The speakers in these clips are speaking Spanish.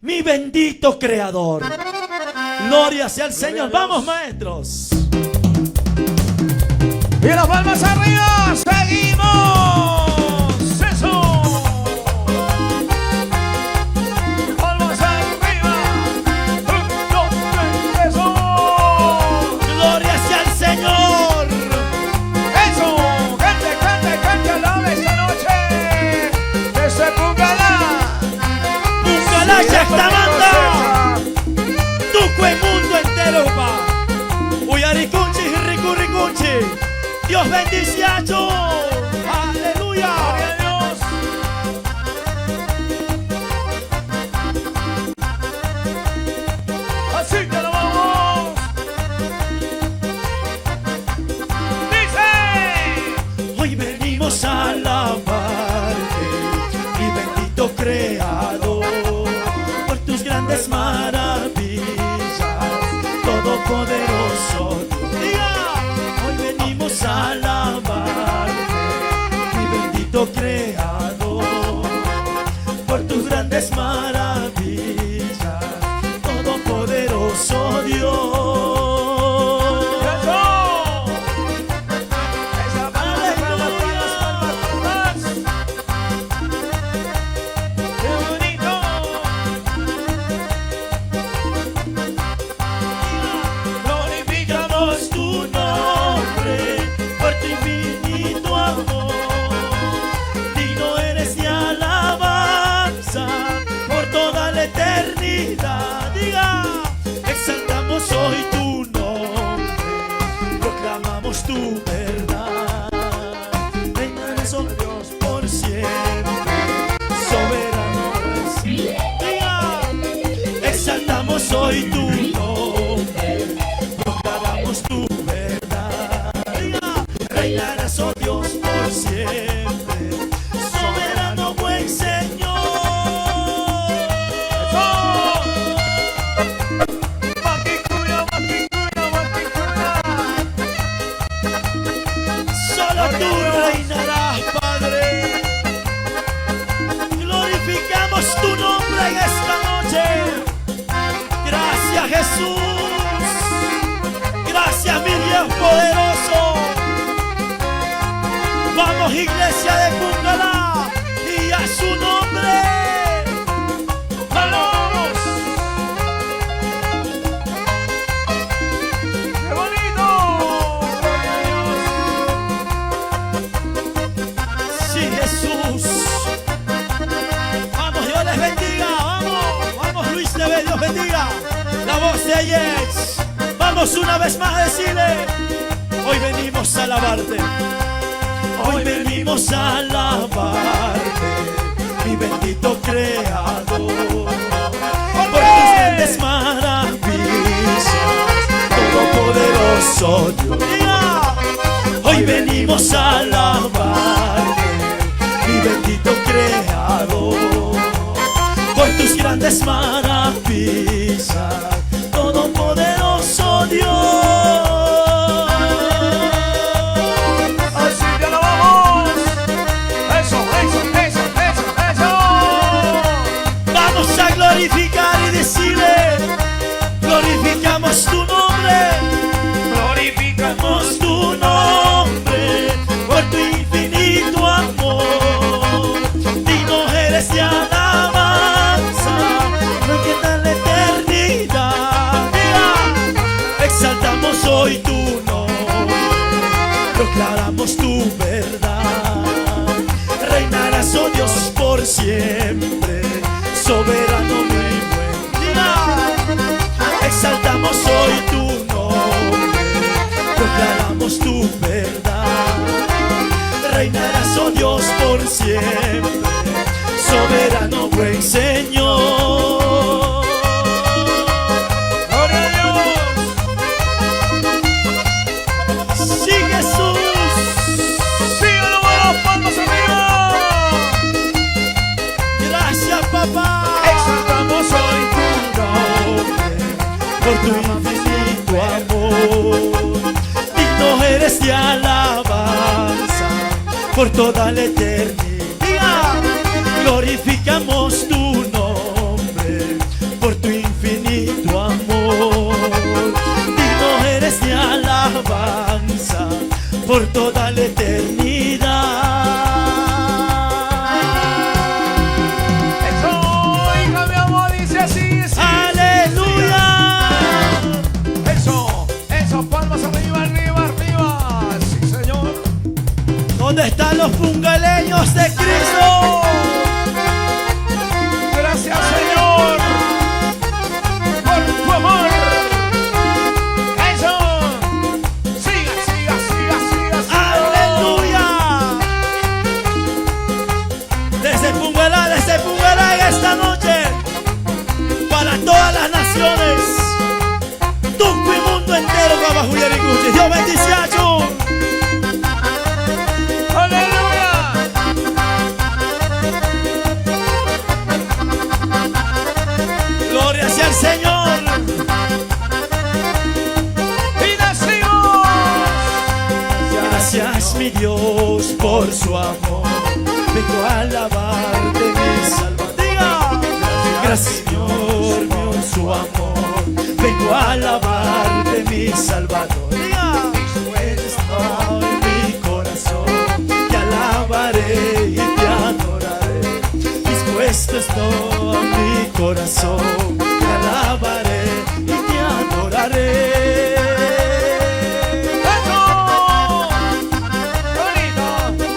mi bendito Creador. Gloria sea al Señor. Vamos, maestros. Y las palmas arriba, seguimos. Eso. Palmas arriba. 1, 2, 3, eso. Gloria sea al Señor. Eso. Cante, cante, cante, alabe esta noche. Desde Pucallá. Pucallá ya está banda. Tucue mundo entero, pa. Uyaricunchi, Ricurricunchi. Dios bendice a yo. Aleluya. Gloria a Dios. Así que lo vamos. Dice. Hoy venimos a alabarte, mi bendito Creador, por tus grandes maravillas, todopoderoso. Diga, hoy venimos a alabarte, mi bendito Creador, por tus grandes maravillas, todopoderoso Dios. Diga, exaltamos hoy tu nombre, proclamamos tu verdad. Reinarás, oh Dios, por siempre, soberano es. Diga, exaltamos hoy tu nombre, proclamamos tu verdad. Diga, reinarás, oh Dios, por siempre, soberano buen Señor. Tú reinarás, Padre. Glorificamos tu nombre en esta noche. Gracias, Jesús. Gracias, mi Dios poderoso. Vamos, iglesia de Pucallá, y a su nombre. ¡Vamos! ¡Qué bonito! Sí, Jesús. Vamos, Dios les bendiga. Vamos, vamos, Luis TV, Dios bendiga. La voz de Yes. Vamos una vez más a decirle: hoy venimos a alabarte. Hoy venimos a alabarte, mi bendito Creador, por tus grandes maravillas, todopoderoso Dios. Diga, hoy venimos a alabarte, mi bendito Creador, por tus grandes maravillas, todopoderoso Dios. Así que lo vamos. Eso, eso, eso, eso, eso. Vamos a glorificar y decirle: glorificamos tu nombre, glorificamos tu nombre, por tu infinito amor. Digno eres de alabanza, no queda la eternidad. Mira, exaltamos hoy tu nombre, proclamamos tu verdad. Reinarás, oh Dios, por siempre, soberano muy buen. Mira, exaltamos hoy tu nombre, proclamamos tu verdad. Reinarás, oh Dios, por siempre, soberano buen Señor. Gloria a Dios. Sí, Jesús. Síguelo con las palmas arriba. Gracias, papá. Exaltamos hoy tu nombre, por tu infinito amor. Digno eres de alabanza, por toda la eternidad. Glorificamos tu nombre, por tu infinito amor. Digno eres de alabanza por toda la eternidad. Eso, hija, mi amor, dice así, sí. ¡Aleluya! Eso, palmas arriba, arriba, arriba. Sí, Señor. ¿Dónde están los pungaleños de Cristo? Gracias, Señor, por tu amor. Eso. Siga, siga, siga, siga, siga. ¡Aleluya! Desde Pungalá esta noche, para todas las naciones, Tuco y mundo entero, Babajú y Aricuchi. Dios bendice a Chu. Aleluya. Gloria sea el Señor. Y decimos, Gracias, mi Dios, por su amor. Vengo a alabarte, mi Salvador. Diga. Gracias, Señor, por su amor. Vengo a alabarte, mi Salvador. Diga. Dispuesto en mi corazón, te alabaré y te adoraré. Dispuesto estoy en mi corazón, te alabaré y te adoraré. eso. Bonito.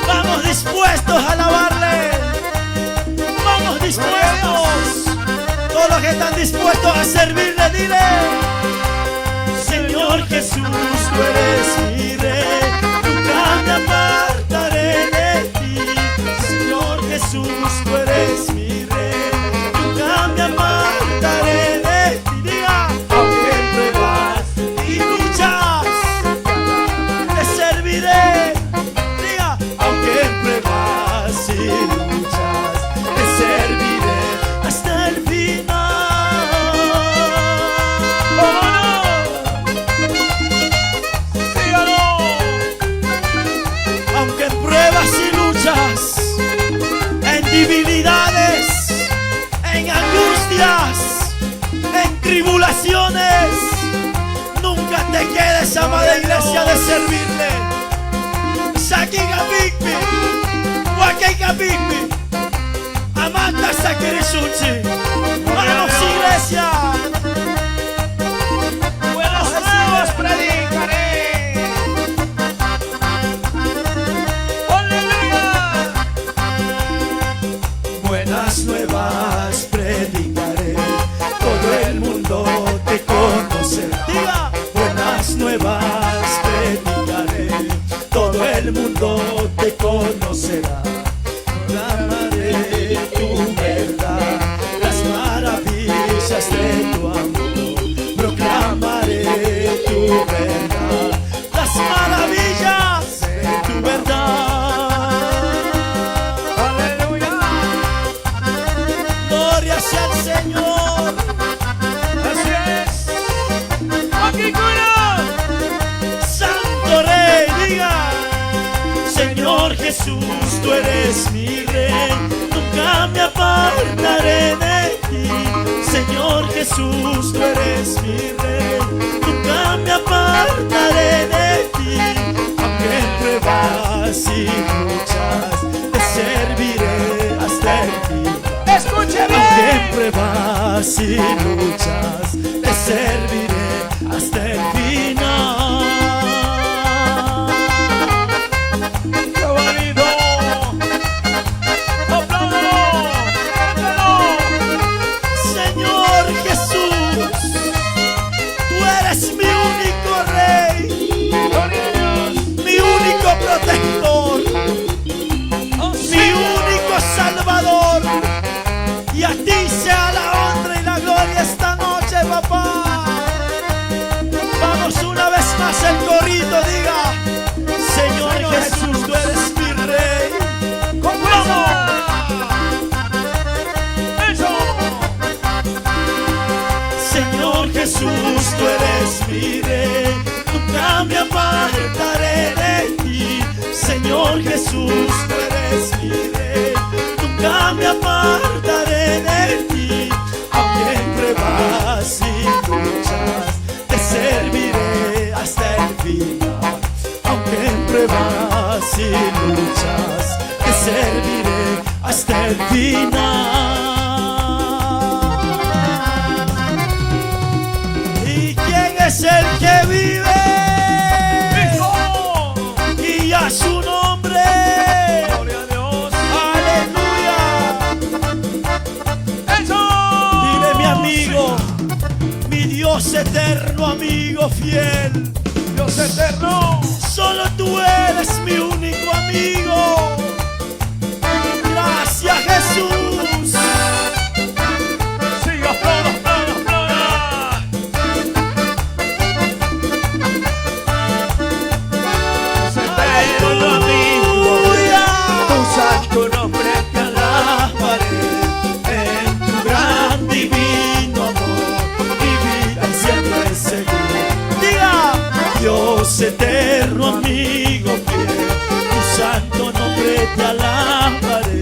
Vamos dispuestos a alabarle. Vamos dispuestos. Todos los que están dispuestos a servirle, dile: Señor Jesús, tú eres mi rey, nunca me apartaré de ti. Señor Jesús, tú eres mi rey, nunca me apartaré de ti. Diga: aunque en pruebas y luchas, te serviré. Diga: aunque en pruebas y luchas, te serviré hasta el final. ¿Cómo no? Sígalo. Aunque en pruebas y luchas, en debilidades, en angustias, en tribulaciones, nunca te quedes, amada iglesia, de servirle. Sakiga Bigby, Wakeka Bigby, Amanda Sakirisuchi. Vamos, iglesia. Buenas nuevas predicaré. Aleluya. Buenas nuevas predicaré, todo el mundo te conocerá. Diga: buenas nuevas predicaré, todo el mundo te conocerá. Proclamaré tu verdad, las maravillas de tu amor. Proclamaré tu verdad, las maravillas de tu verdad. Aleluya. Gloria sea al Señor. Así es. Aquí cura. Santo Rey, diga: Señor Jesús, tú eres mi Rey, nunca me apartaré de ti. Señor Jesús, tú eres mi Rey, nunca me apartaré de ti. Aunque en pruebas y luchas, te serviré hasta el fin. Escúcheme. Aunque en pruebas y luchas, te serviré hasta el final. Qué bonito. Apláudalo. Cántalo. Señor Jesús, tú eres mi único Rey, Gloria a Dios. mi único protector, Oh, mi sí. único Salvador. Y a ti sea la honra y la gloria esta noche, papá. Vamos una vez más el corito, diga: Señor Jesús, tú eres mi Rey. Con fuerza. Eso. Señor Jesús, tú eres mi Rey, nunca me apartaré de ti. Señor Jesús, tú eres mi Rey, nunca me apartaré de ti. Aunque en pruebas es el que vive ¡Hijo! y a su nombre. ¡Gloria a Dios! Aleluya. ¡Eso! Dile, mi amigo, mi Dios eterno, amigo fiel. Dios eterno. Solo tú eres mi único amigo. Gracias, Jesús. Siga, aplauda, aplauda, aplauda. Dios eterno, amigo. Aleluya. Tu santo nombre te Alabaré en tu gran divino amor, mi vida siempre es segura. Diga, Dios eterno, amigo fiel, tu santo nombre te alabaré.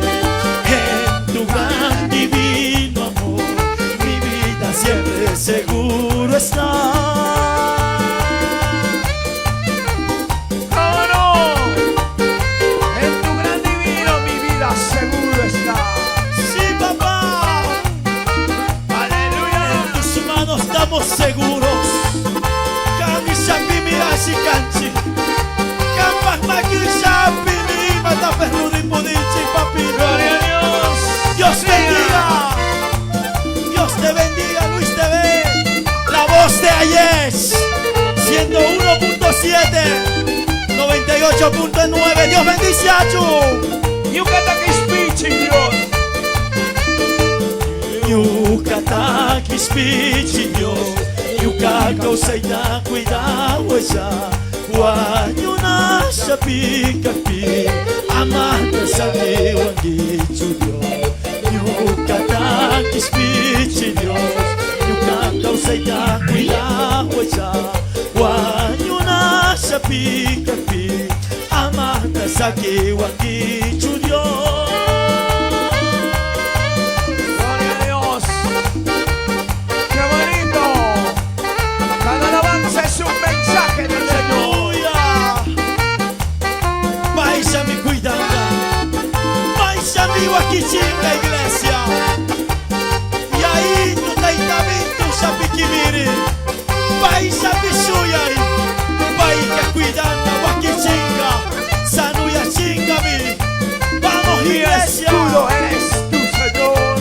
En tu gran divino amor, mi vida siempre seguro está. ¡Vámonos! En tu gran divino mi vida seguro está. Sí, papá. ¡Aleluya! En tus manos estamos seguros. Kami sabi mi asikanchi. Kampak makisabi mi mata perrudi pudichi papino. ¡Gloria a Dios! Dios bendiga. Dios te bendiga, Luis TV. La voz de Ayes. 101.7. 98.9. Dios bendice a tu. Yucatán speech, Dios. Yucatán speech Dios. Yucatán seita cuidado esa. Guayuna sapi kapi. Amanda sabi wangi Dios. Yucatán speech Dios. Yucatán seita cuidado esa. Guayuna sapi kapi. Amanda sabi wangi Dios. Gloria a Dios. ¡Qué bonito! Cada alabanza es un mensaje del Señor. Aleluya. Vais a mi cuidanga, vais a mi guaquichimba iglesia. Y ahí tu taitamento sapikimiri. Vais a mi suyay, vais a cuidanga guaquichinga. Sanuya chingami. Vamos Y iglesia. escudo eres tu Señor.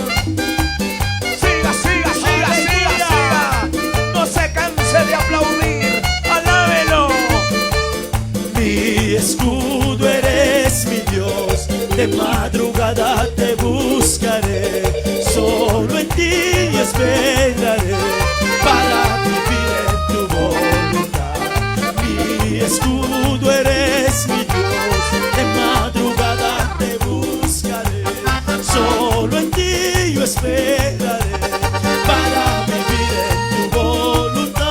Siga, siga, siga, siga, siga. No se canse de aplaudir. Alábelo. Mi escudo eres mi Dios, de madrugada te buscaré, solo en ti esperaré, para vivir en tu voluntad. Mi escudo eres mi Dios, de madrugada te buscaré, solo en ti yo esperaré, para vivir en tu voluntad.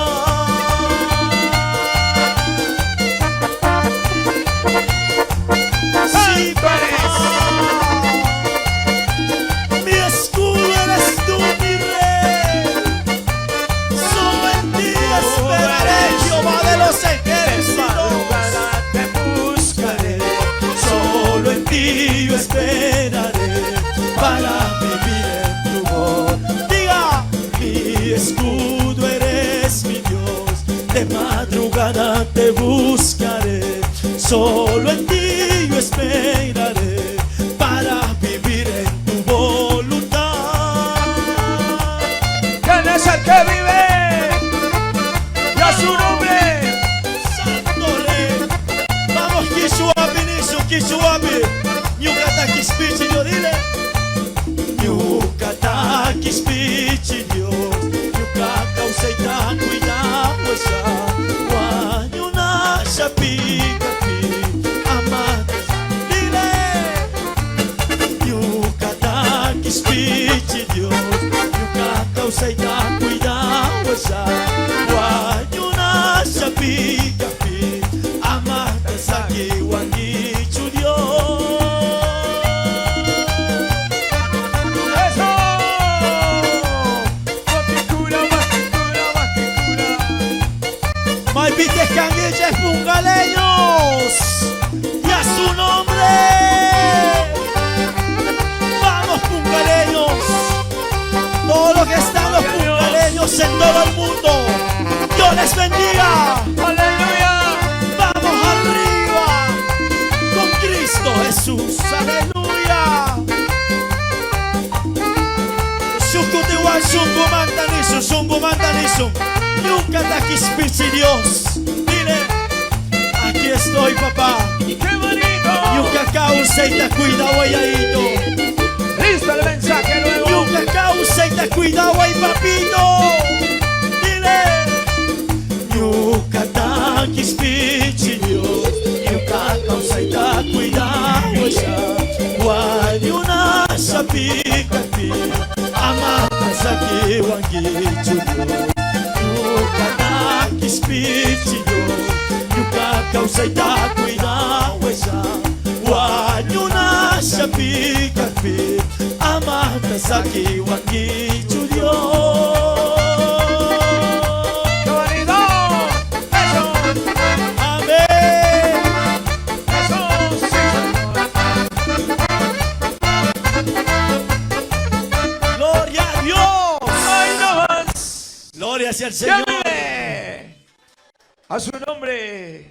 Sí, Santo eres. mi escudo eres tú, mi rey. Solo en ti esperaré, Jehová de los ejércitos. Te buscaré. Solo en ti yo esperaré, para vivir en tu voz. Diga, mi escudo eres mi Dios, de madrugada te buscaré. Solo en ti yo esperaré, para vivir en tu voluntad. ¿Quién es el que vive? Y a su nombre. Santo Rey. Vamos, Kishuapi, Nisu, Kishuapi. Yucatán speech, yo dile. Yucatán speech, Dios. Yucatán seita cuidado esa. Guayuna sapi kapi. Amada. Dile. Yucatán speech, Dios. Yucatán seita cuidado esa. Guayuna sapi kapi. Amada saki wangi Dios. Eso. Maticura, maticura, maticura. Malpites canguillas pungaleños y a su nombre. Vamos pungaleños, todos los que están los pungaleños en todo el mundo. Dios les bendiga. Aleluya. Vamos arriba con Cristo Jesús. Aleluya. Sukutiwan sungu mandanisu. Nunca te quispichi Dios. Dile, aquí estoy, papá. ¡Qué bonito! Nunca causa y te cuida, guayadito. Listo el mensaje nuevo. Nunca causa y te cuida, guay, papito. Dile, nunca te quispichi Dios. Nunca causa y te cuida, guay, una sapica pi. Amata saki wangichu. Nunca te quispichi Dios. Nunca causa y te cuida, guay, una sapica pi. Amata saki wangichu Dios. ¡Qué bonito! ¡Eso! Amén. ¡Eso! ¡Sí, señor! Gloria a Dios. ¡Ay, no más! Gloria hacia el Señor. ¡Llámeme! A su nombre.